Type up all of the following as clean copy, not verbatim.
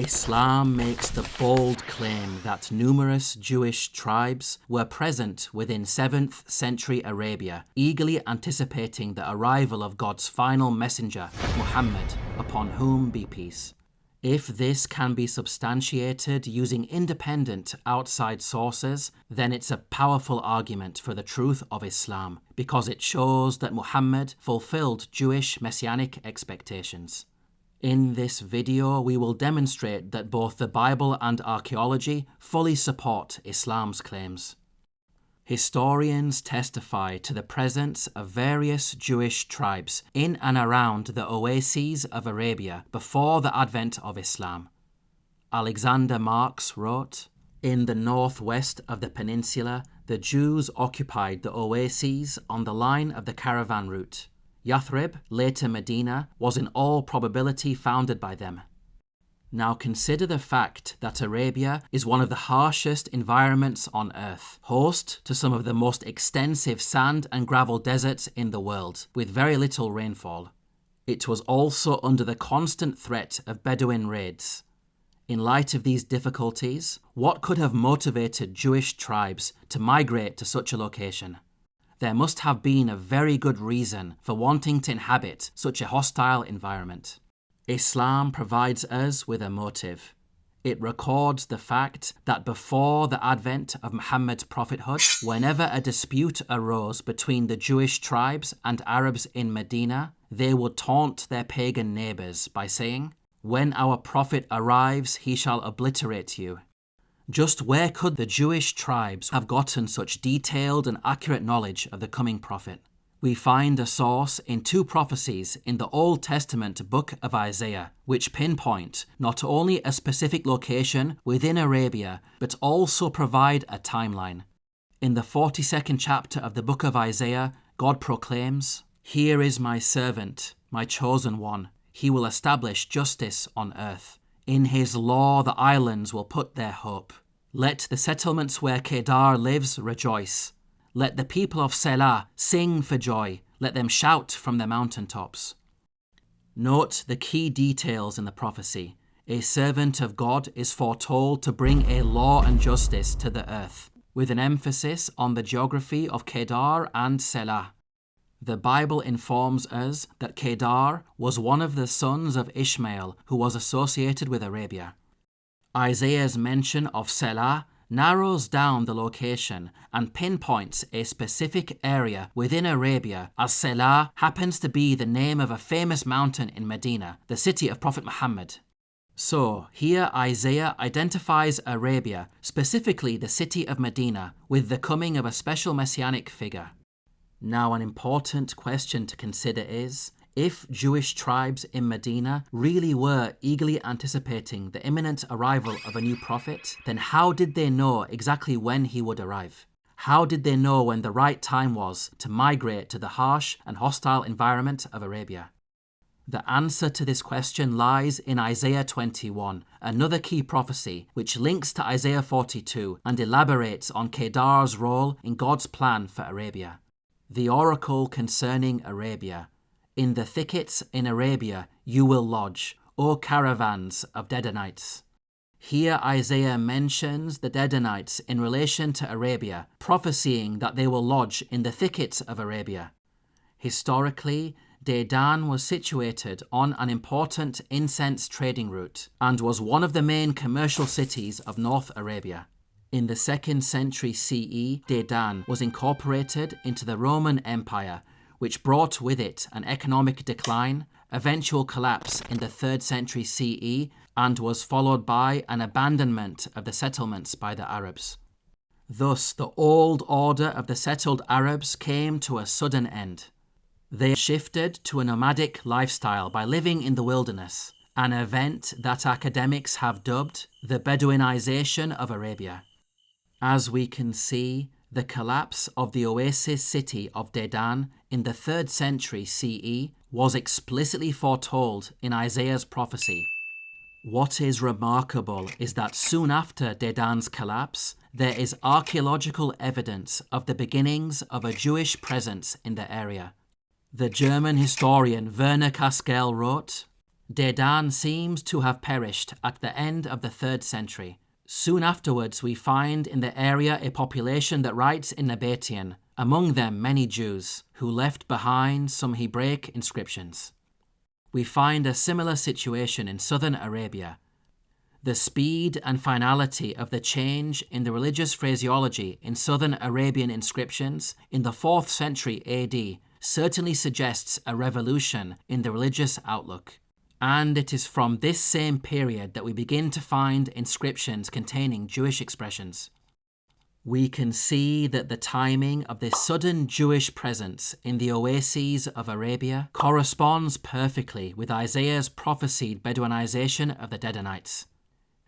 Islam makes the bold claim that numerous Jewish tribes were present within 7th century Arabia, eagerly anticipating the arrival of God's final messenger, Muhammad, upon whom be peace. If this can be substantiated using independent outside sources, then it's a powerful argument for the truth of Islam, because it shows that Muhammad fulfilled Jewish messianic expectations. In this video, we will demonstrate that both the Bible and archaeology fully support Islam's claims. Historians testify to the presence of various Jewish tribes in and around the oases of Arabia before the advent of Islam. Alexander Marx wrote, "In the northwest of the peninsula, the Jews occupied the oases on the line of the caravan route. Yathrib, later Medina, was in all probability founded by them." Now consider the fact that Arabia is one of the harshest environments on earth, host to some of the most extensive sand and gravel deserts in the world, with very little rainfall. It was also under the constant threat of Bedouin raids. In light of these difficulties, what could have motivated Jewish tribes to migrate to such a location? There must have been a very good reason for wanting to inhabit such a hostile environment. Islam provides us with a motive. It records the fact that before the advent of Muhammad's prophethood, whenever a dispute arose between the Jewish tribes and Arabs in Medina, they would taunt their pagan neighbours by saying, "When our prophet arrives, he shall obliterate you." Just where could the Jewish tribes have gotten such detailed and accurate knowledge of the coming prophet? We find a source in two prophecies in the Old Testament book of Isaiah, which pinpoint not only a specific location within Arabia, but also provide a timeline. In the 42nd chapter of the book of Isaiah, God proclaims, "Here is my servant, my chosen one. He will establish justice on earth. In his law the islands will put their hope. Let the settlements where Kedar lives rejoice. Let the people of Selah sing for joy. Let them shout from the mountaintops." Note the key details in the prophecy. A servant of God is foretold to bring a law and justice to the earth, with an emphasis on the geography of Kedar and Selah. The Bible informs us that Kedar was one of the sons of Ishmael who was associated with Arabia. Isaiah's mention of Selah narrows down the location and pinpoints a specific area within Arabia, as Selah happens to be the name of a famous mountain in Medina, the city of Prophet Muhammad. So, here Isaiah identifies Arabia, specifically the city of Medina, with the coming of a special messianic figure. Now, an important question to consider is, if Jewish tribes in Medina really were eagerly anticipating the imminent arrival of a new prophet, then how did they know exactly when he would arrive? How did they know when the right time was to migrate to the harsh and hostile environment of Arabia? The answer to this question lies in Isaiah 21, another key prophecy which links to Isaiah 42 and elaborates on Kedar's role in God's plan for Arabia. The oracle concerning Arabia. "In the thickets in Arabia you will lodge, O caravans of Dedanites." Here Isaiah mentions the Dedanites in relation to Arabia, prophesying that they will lodge in the thickets of Arabia. Historically, Dedan was situated on an important incense trading route and was one of the main commercial cities of North Arabia. In the 2nd century CE, Dedan was incorporated into the Roman Empire, which brought with it an economic decline, eventual collapse in the 3rd century CE, and was followed by an abandonment of the settlements by the Arabs. Thus, the old order of the settled Arabs came to a sudden end. They shifted to a nomadic lifestyle by living in the wilderness, an event that academics have dubbed the Bedouinization of Arabia. As we can see, the collapse of the oasis city of Dedan in the 3rd century CE was explicitly foretold in Isaiah's prophecy. What is remarkable is that soon after Dedan's collapse, there is archaeological evidence of the beginnings of a Jewish presence in the area. The German historian Werner Kaskell wrote, Dedan seems to have perished at the end of the 3rd century. Soon afterwards, we find in the area a population that writes in Nabatean, among them many Jews, who left behind some Hebraic inscriptions. We find a similar situation in southern Arabia. The speed and finality of the change in the religious phraseology in southern Arabian inscriptions in the 4th century AD certainly suggests a revolution in the religious outlook. And it is from this same period that we begin to find inscriptions containing Jewish expressions. We can see that the timing of this sudden Jewish presence in the oases of Arabia corresponds perfectly with Isaiah's prophesied Bedouinization of the Dedanites.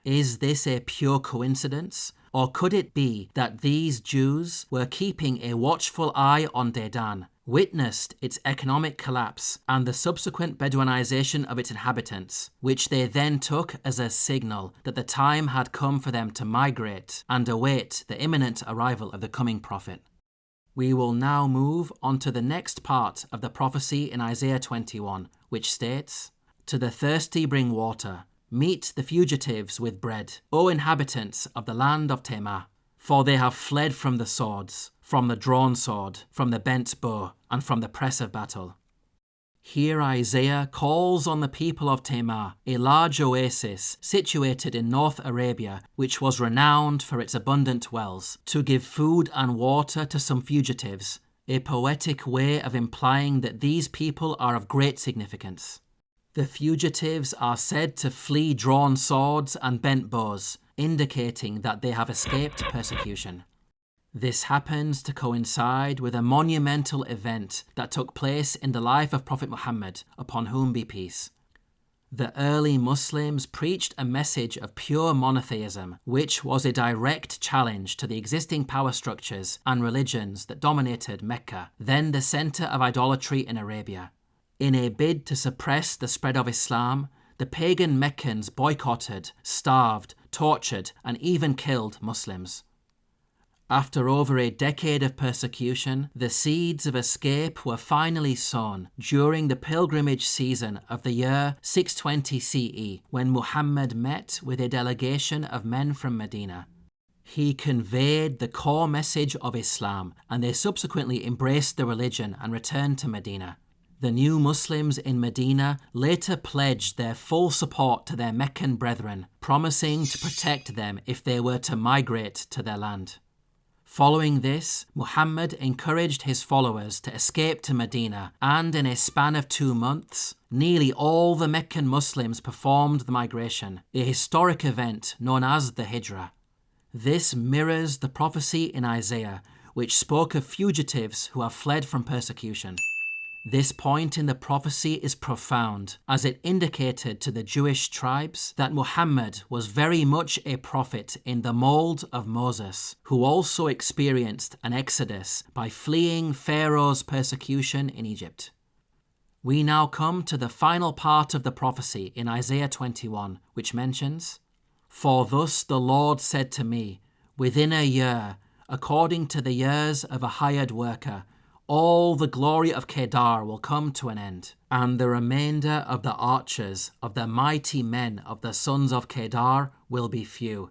Is this a pure coincidence, or could it be that these Jews were keeping a watchful eye on Dedan, witnessed its economic collapse and the subsequent Bedouinization of its inhabitants, which they then took as a signal that the time had come for them to migrate and await the imminent arrival of the coming prophet? We will now move on to the next part of the prophecy in Isaiah 21, which states, "To the thirsty bring water, meet the fugitives with bread, O inhabitants of the land of Tema, for they have fled from the swords, from the drawn sword, from the bent bow, and from the press of battle." Here Isaiah calls on the people of Tema, a large oasis situated in North Arabia, which was renowned for its abundant wells, to give food and water to some fugitives, a poetic way of implying that these people are of great significance. The fugitives are said to flee drawn swords and bent bows, indicating that they have escaped persecution. This happens to coincide with a monumental event that took place in the life of Prophet Muhammad, upon whom be peace. The early Muslims preached a message of pure monotheism, which was a direct challenge to the existing power structures and religions that dominated Mecca, then the center of idolatry in Arabia. In a bid to suppress the spread of Islam, the pagan Meccans boycotted, starved, tortured, and even killed Muslims. After over a decade of persecution, the seeds of escape were finally sown during the pilgrimage season of the year 620 CE, when Muhammad met with a delegation of men from Medina. He conveyed the core message of Islam, and they subsequently embraced the religion and returned to Medina. The new Muslims in Medina later pledged their full support to their Meccan brethren, promising to protect them if they were to migrate to their land. Following this, Muhammad encouraged his followers to escape to Medina, and in a span of 2 months, nearly all the Meccan Muslims performed the migration, a historic event known as the Hijrah. This mirrors the prophecy in Isaiah, which spoke of fugitives who have fled from persecution. This point in the prophecy is profound, as it indicated to the Jewish tribes that Muhammad was very much a prophet in the mold of Moses, who also experienced an exodus by fleeing Pharaoh's persecution in Egypt. We now come to the final part of the prophecy in Isaiah 21, which mentions, "For thus the Lord said to me, within a year, according to the years of a hired worker, all the glory of Kedar will come to an end, and the remainder of the archers of the mighty men of the sons of Kedar will be few."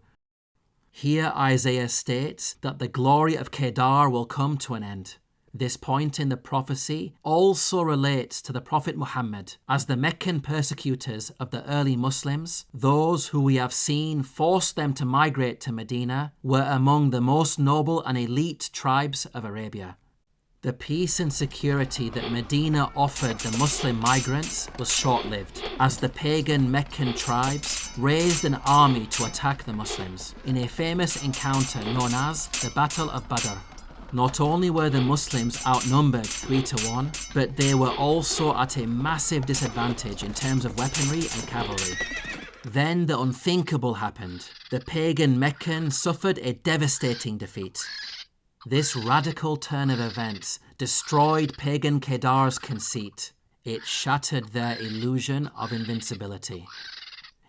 Here Isaiah states that the glory of Kedar will come to an end. This point in the prophecy also relates to the Prophet Muhammad, as the Meccan persecutors of the early Muslims, those who we have seen forced them to migrate to Medina, were among the most noble and elite tribes of Arabia. The peace and security that Medina offered the Muslim migrants was short-lived, as the pagan Meccan tribes raised an army to attack the Muslims in a famous encounter known as the Battle of Badr. Not only were the Muslims outnumbered 3-1, but they were also at a massive disadvantage in terms of weaponry and cavalry. Then the unthinkable happened. The pagan Meccans suffered a devastating defeat. This radical turn of events destroyed pagan Kedar's conceit. It shattered their illusion of invincibility.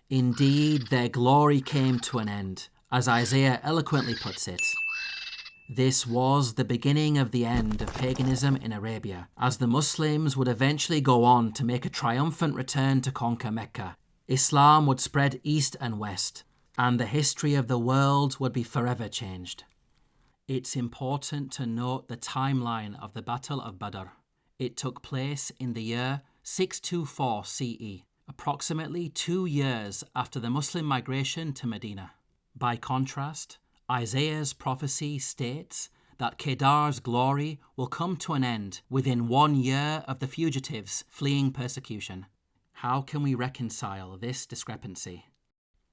Indeed, their glory came to an end, as Isaiah eloquently puts it. This was the beginning of the end of paganism in Arabia, as the Muslims would eventually go on to make a triumphant return to conquer Mecca. Islam would spread east and west, and the history of the world would be forever changed. It's important to note the timeline of the Battle of Badr. It took place in the year 624 CE, approximately 2 years after the Muslim migration to Medina. By contrast, Isaiah's prophecy states that Kedar's glory will come to an end within 1 year of the fugitives fleeing persecution. How can we reconcile this discrepancy?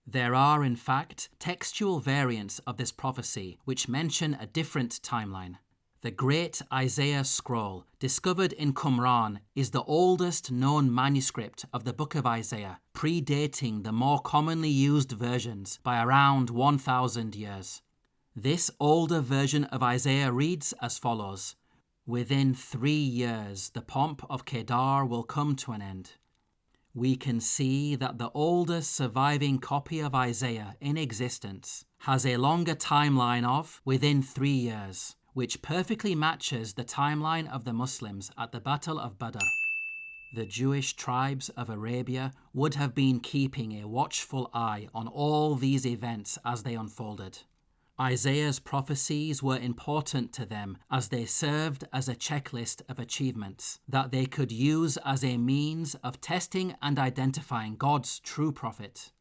There are, in fact, textual variants of this prophecy which mention a different timeline. The Great Isaiah Scroll, discovered in Qumran, is the oldest known manuscript of the Book of Isaiah, predating the more commonly used versions by around 1,000 years. This older version of Isaiah reads as follows: "Within 3 years the pomp of Kedar will come to an end." We can see that the oldest surviving copy of Isaiah in existence has a longer timeline of within 3 years, which perfectly matches the timeline of the Muslims at the Battle of Badr. The Jewish tribes of Arabia would have been keeping a watchful eye on all these events as they unfolded. Isaiah's prophecies were important to them as they served as a checklist of achievements that they could use as a means of testing and identifying God's true prophet.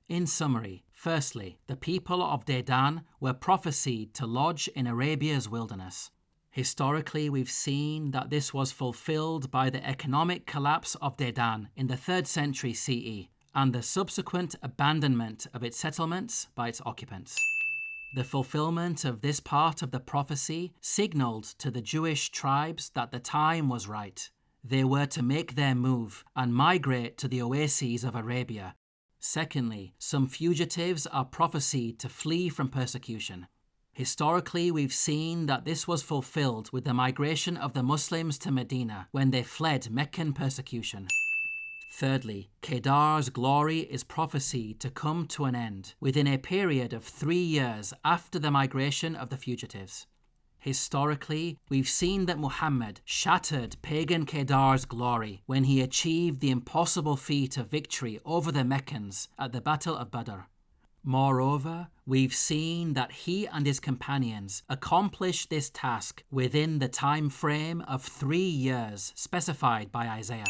In summary, firstly, the people of Dedan were prophesied to lodge in Arabia's wilderness. Historically, we've seen that this was fulfilled by the economic collapse of Dedan in the 3rd century CE and the subsequent abandonment of its settlements by its occupants. The fulfillment of this part of the prophecy signaled to the Jewish tribes that the time was right. They were to make their move and migrate to the oases of Arabia. Secondly, some fugitives are prophesied to flee from persecution. Historically, we've seen that this was fulfilled with the migration of the Muslims to Medina when they fled Meccan persecution. Thirdly, Kedar's glory is prophesied to come to an end within a period of 3 years after the migration of the fugitives. Historically, we've seen that Muhammad shattered pagan Kedar's glory when he achieved the impossible feat of victory over the Meccans at the Battle of Badr. Moreover, we've seen that he and his companions accomplished this task within the time frame of 3 years specified by Isaiah.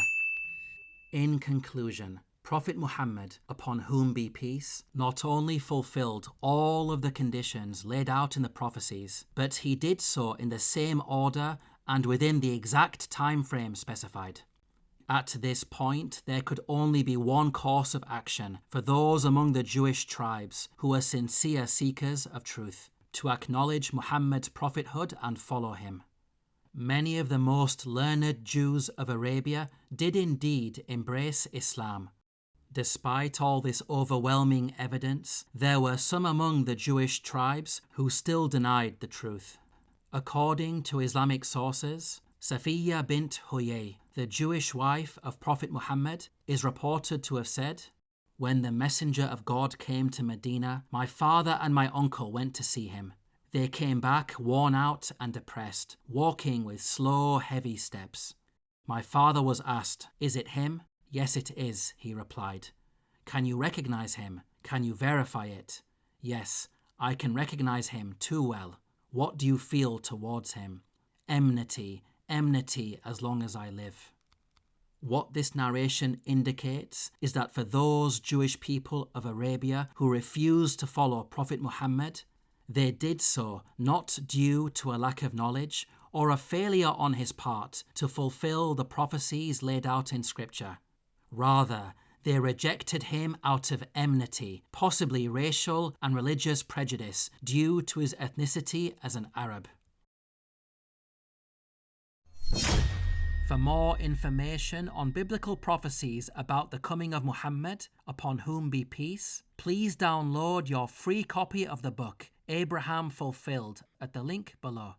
In conclusion, Prophet Muhammad, upon whom be peace, not only fulfilled all of the conditions laid out in the prophecies, but he did so in the same order and within the exact time frame specified. At this point, there could only be one course of action for those among the Jewish tribes who were sincere seekers of truth: to acknowledge Muhammad's prophethood and follow him. Many of the most learned Jews of Arabia did indeed embrace Islam. Despite all this overwhelming evidence, there were some among the Jewish tribes who still denied the truth. According to Islamic sources, Safiya bint Huyay, the Jewish wife of Prophet Muhammad, is reported to have said, "When the Messenger of God came to Medina, my father and my uncle went to see him. They came back worn out and depressed, walking with slow, heavy steps. My father was asked, 'Is it him?' 'Yes, it is,' he replied. 'Can you recognize him? Can you verify it?' 'Yes, I can recognize him too well.' 'What do you feel towards him?' 'Enmity, enmity as long as I live.'" What this narration indicates is that for those Jewish people of Arabia who refused to follow Prophet Muhammad, they did so not due to a lack of knowledge or a failure on his part to fulfill the prophecies laid out in Scripture. Rather, they rejected him out of enmity, possibly racial and religious prejudice due to his ethnicity as an Arab. For more information on biblical prophecies about the coming of Muhammad, upon whom be peace, please download your free copy of the book, Abraham Fulfilled, at the link below.